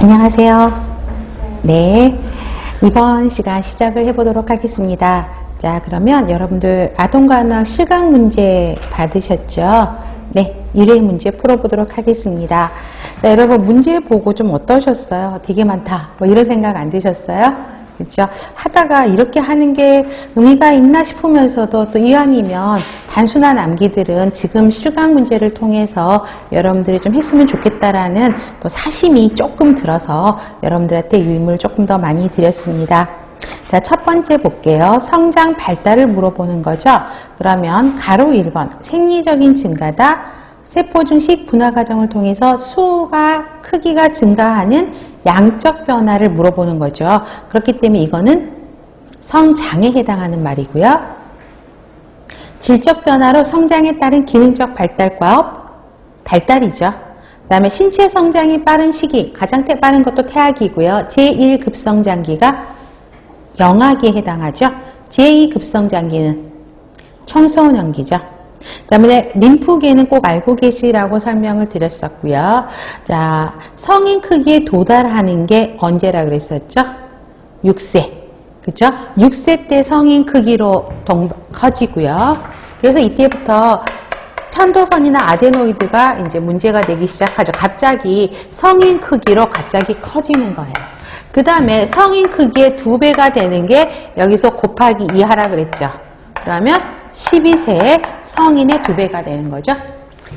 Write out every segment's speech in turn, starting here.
안녕하세요. 네, 이번 시간 시작을 해보도록 하겠습니다. 자, 그러면 여러분들 아동과학 실강 문제 받으셨죠? 네, 1회 문제 풀어보도록 하겠습니다. 자, 여러분 문제 보고 좀 어떠셨어요? 되게 많다. 뭐 이런 생각 안 드셨어요? 그렇죠? 하다가 이렇게 하는 게 의미가 있나 싶으면서도 또 이왕이면 단순한 암기들은 지금 실강 문제를 통해서 여러분들이 좀 했으면 좋겠다라는 또 사심이 조금 들어서 여러분들한테 유임을 조금 더 많이 드렸습니다. 자, 첫 번째 볼게요. 성장 발달을 물어보는 거죠. 그러면 가로 1번 생리적인 증가다. 세포 중식 분화 과정을 통해서 수가 크기가 증가하는 양적 변화를 물어보는 거죠. 그렇기 때문에 이거는 성장에 해당하는 말이고요. 질적 변화로 성장에 따른 기능적 발달이죠. 그 다음에 신체 성장이 빠른 시기, 가장 빠른 것도 태아기고요. 제1급성장기가 영아기에 해당하죠. 제2급성장기는 청소년기죠. 그 다음에 림프계는 꼭 알고 계시라고 설명을 드렸었고요. 자, 성인 크기에 도달하는 게 언제라 그랬었죠? 6세. 그죠? 6세 때 성인 크기로 커지고요. 그래서 이때부터 편도선이나 아데노이드가 이제 문제가 되기 시작하죠. 갑자기 성인 크기로 갑자기 커지는 거예요. 그 다음에 성인 크기의 2배가 되는 게 여기서 곱하기 2 하라 그랬죠. 그러면 12세에 성인의 2배가 되는 거죠.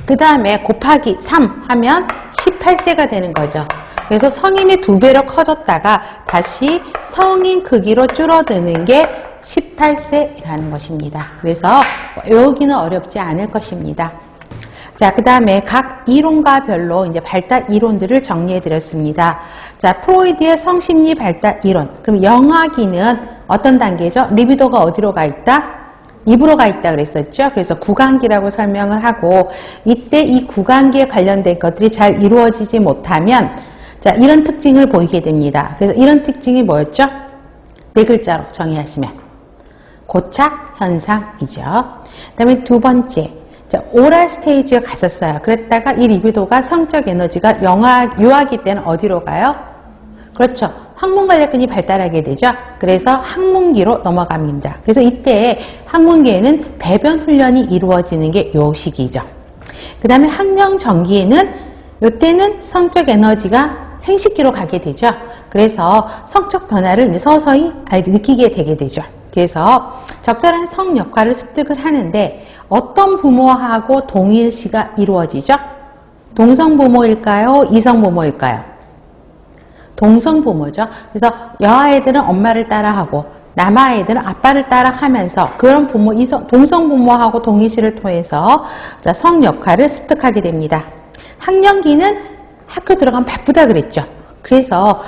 그 다음에 곱하기 3 하면 18세가 되는 거죠. 그래서 성인의 2배로 커졌다가 다시 성인 크기로 줄어드는 게 18세라는 것입니다. 그래서 외우기는 어렵지 않을 것입니다. 자, 그 다음에 각 이론과 별로 이제 발달 이론들을 정리해 드렸습니다. 자, 프로이드의 성심리 발달 이론. 그럼 영아기는 어떤 단계죠? 리비도가 어디로 가 있다? 입으로 가 있다 그랬었죠. 그래서 구강기라고 설명을 하고, 이때 이 구강기에 관련된 것들이 잘 이루어지지 못하면, 자, 이런 특징을 보이게 됩니다. 그래서 이런 특징이 뭐였죠? 4글자로 정의하시면 고착 현상이죠. 그 다음에 두 번째, 자, 오랄 스테이지에 갔었어요. 그랬다가 이 리비도가 성적 에너지가 유아기 때는 어디로 가요? 그렇죠. 항문관략근이 발달하게 되죠. 그래서 항문기로 넘어갑니다. 그래서 이때 항문기에는 배변 훈련이 이루어지는 게 요 시기죠. 그 다음에 학령 전기에는 요때는 성적 에너지가 생식기로 가게 되죠. 그래서 성적 변화를 서서히 느끼게 되게 되죠. 그래서 적절한 성 역할을 습득을 하는데 어떤 부모하고 동일시가 이루어지죠? 동성 부모일까요? 이성 부모일까요? 동성 부모죠. 그래서 여아애들은 엄마를 따라하고 남아애들은 아빠를 따라하면서 그런 동성 부모하고 동일시를 통해서 성 역할을 습득하게 됩니다. 학령기는 학교 들어가면 바쁘다 그랬죠. 그래서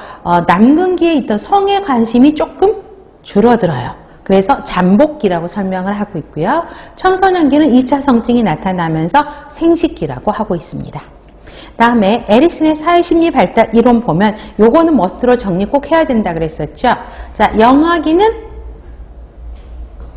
남근기에 있던 성에 관심이 조금 줄어들어요. 그래서 잠복기라고 설명을 하고 있고요. 청소년기는 2차 성징이 나타나면서 생식기라고 하고 있습니다. 다음에 에릭슨의 사회심리 발달 이론 보면 요거는 머스로 정리 꼭 해야 된다 그랬었죠. 자, 영아기는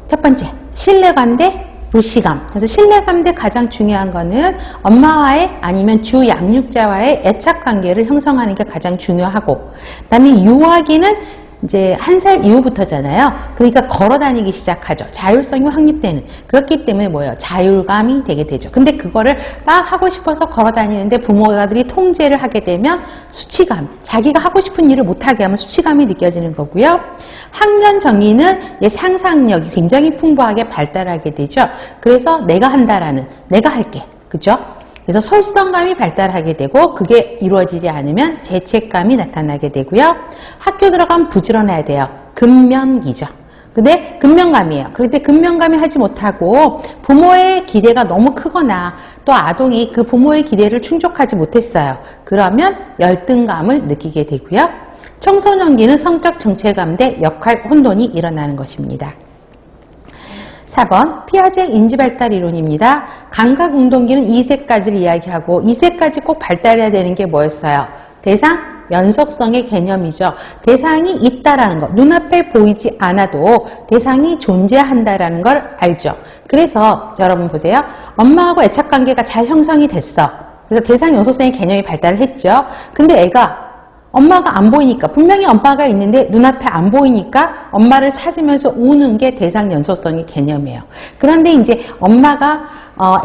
첫 번째 신뢰감 대 불시감. 그래서 신뢰감 대 가장 중요한 거는 엄마와의 아니면 주 양육자와의 애착관계를 형성하는 게 가장 중요하고, 그다음에 유아기는 이제 1살 이후부터잖아요. 그러니까 걸어 다니기 시작하죠. 자율성이 확립되는. 그렇기 때문에 뭐예요? 자율감이 되게 되죠. 근데 그거를 막 하고 싶어서 걸어 다니는데 부모가들이 통제를 하게 되면 수치감, 자기가 하고 싶은 일을 못하게 하면 수치감이 느껴지는 거고요. 학년 정의는 상상력이 굉장히 풍부하게 발달하게 되죠. 그래서 내가 한다라는, 내가 할게. 그죠? 그래서 솔선감이 발달하게 되고 그게 이루어지지 않으면 죄책감이 나타나게 되고요. 학교 들어가면 부지런해야 돼요. 근면기죠. 근데 근면감이에요. 그런데 근면감이 하지 못하고 부모의 기대가 너무 크거나 또 아동이 그 부모의 기대를 충족하지 못했어요. 그러면 열등감을 느끼게 되고요. 청소년기는 성적 정체감 대 역할 혼돈이 일어나는 것입니다. 4번 피아제 인지발달 이론입니다. 감각운동기는 2세까지를 이야기하고 2세까지 꼭 발달해야 되는 게 뭐였어요? 대상, 연속성의 개념이죠. 대상이 있다라는 거, 눈앞에 보이지 않아도 대상이 존재한다라는 걸 알죠. 그래서 여러분 보세요. 엄마하고 애착관계가 잘 형성이 됐어. 그래서 대상 연속성의 개념이 발달을 했죠. 근데 애가 엄마가 안 보이니까, 분명히 엄마가 있는데 눈앞에 안 보이니까 엄마를 찾으면서 우는 게 대상 연소성의 개념이에요. 그런데 이제 엄마가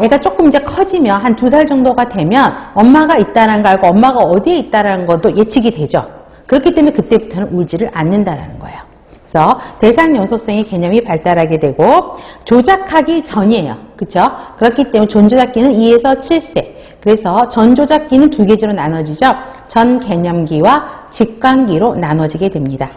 애가 조금 이제 커지면 한 2살 정도가 되면 엄마가 있다는 거 알고 엄마가 어디에 있다는 것도 예측이 되죠. 그렇기 때문에 그때부터는 울지를 않는다라는 거예요. 그래서 대상 연소성의 개념이 발달하게 되고 조작하기 전이에요. 그렇죠? 그렇기 때문에 전조작기는 2에서 7세. 그래서 전조작기는 2계지로 나눠지죠. 전개념기와 직관기로 나눠지게 됩니다.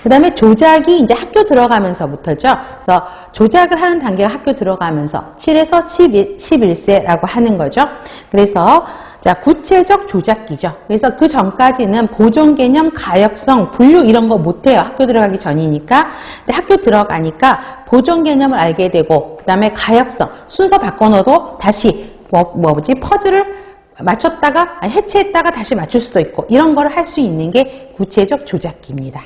그 다음에 조작이 이제 학교 들어가면서부터죠. 그래서 조작을 하는 단계가 학교 들어가면서 7에서 11세라고 하는 거죠. 그래서 자, 구체적 조작기죠. 그래서 그 전까지는 보존개념, 가역성, 분류 이런 거 못해요. 학교 들어가기 전이니까. 근데 학교 들어가니까 보존개념을 알게 되고 그 다음에 가역성, 순서 바꿔놓어도 다시 퍼즐을 맞췄다가 해체했다가 다시 맞출 수도 있고 이런 거를 할 수 있는 게 구체적 조작기입니다.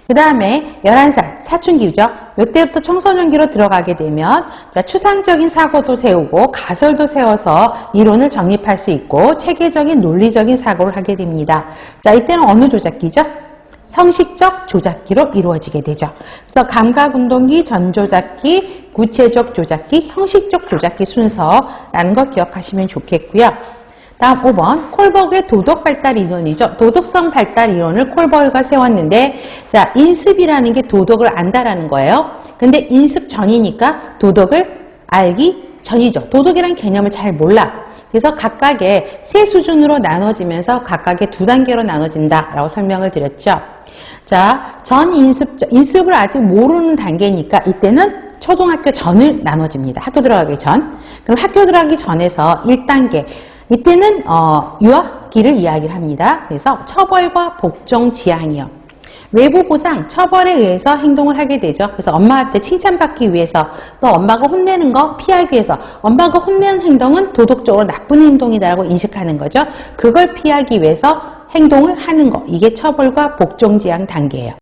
그 다음에 11살 사춘기죠. 이때부터 청소년기로 들어가게 되면 자, 추상적인 사고도 세우고 가설도 세워서 이론을 정립할 수 있고 체계적인 논리적인 사고를 하게 됩니다. 자, 이때는 어느 조작기죠? 형식적 조작기로 이루어지게 되죠. 그래서 감각운동기, 전조작기, 구체적 조작기, 형식적 조작기 순서라는 거 기억하시면 좋겠고요. 다음 5번 콜버그의 도덕 발달 이론이죠. 도덕성 발달 이론을 콜버그가 세웠는데 자, 인습이라는 게 도덕을 안다라는 거예요. 근데 인습 전이니까 도덕을 알기 전이죠. 도덕이라는 개념을 잘 몰라. 그래서 각각의 세 수준으로 나눠지면서 각각의 2단계로 나눠진다라고 설명을 드렸죠. 자, 인습을 아직 모르는 단계니까 이때는 초등학교 전을 나눠집니다. 학교 들어가기 전. 그럼 학교 들어가기 전에서 1단계. 이때는 유아기를 이야기를 합니다. 그래서 처벌과 복종 지향이요. 외부 보상, 처벌에 의해서 행동을 하게 되죠. 그래서 엄마한테 칭찬받기 위해서 또 엄마가 혼내는 거 피하기 위해서 엄마가 혼내는 행동은 도덕적으로 나쁜 행동이다라고 인식하는 거죠. 그걸 피하기 위해서 행동을 하는 거. 이게 처벌과 복종 지향 단계예요.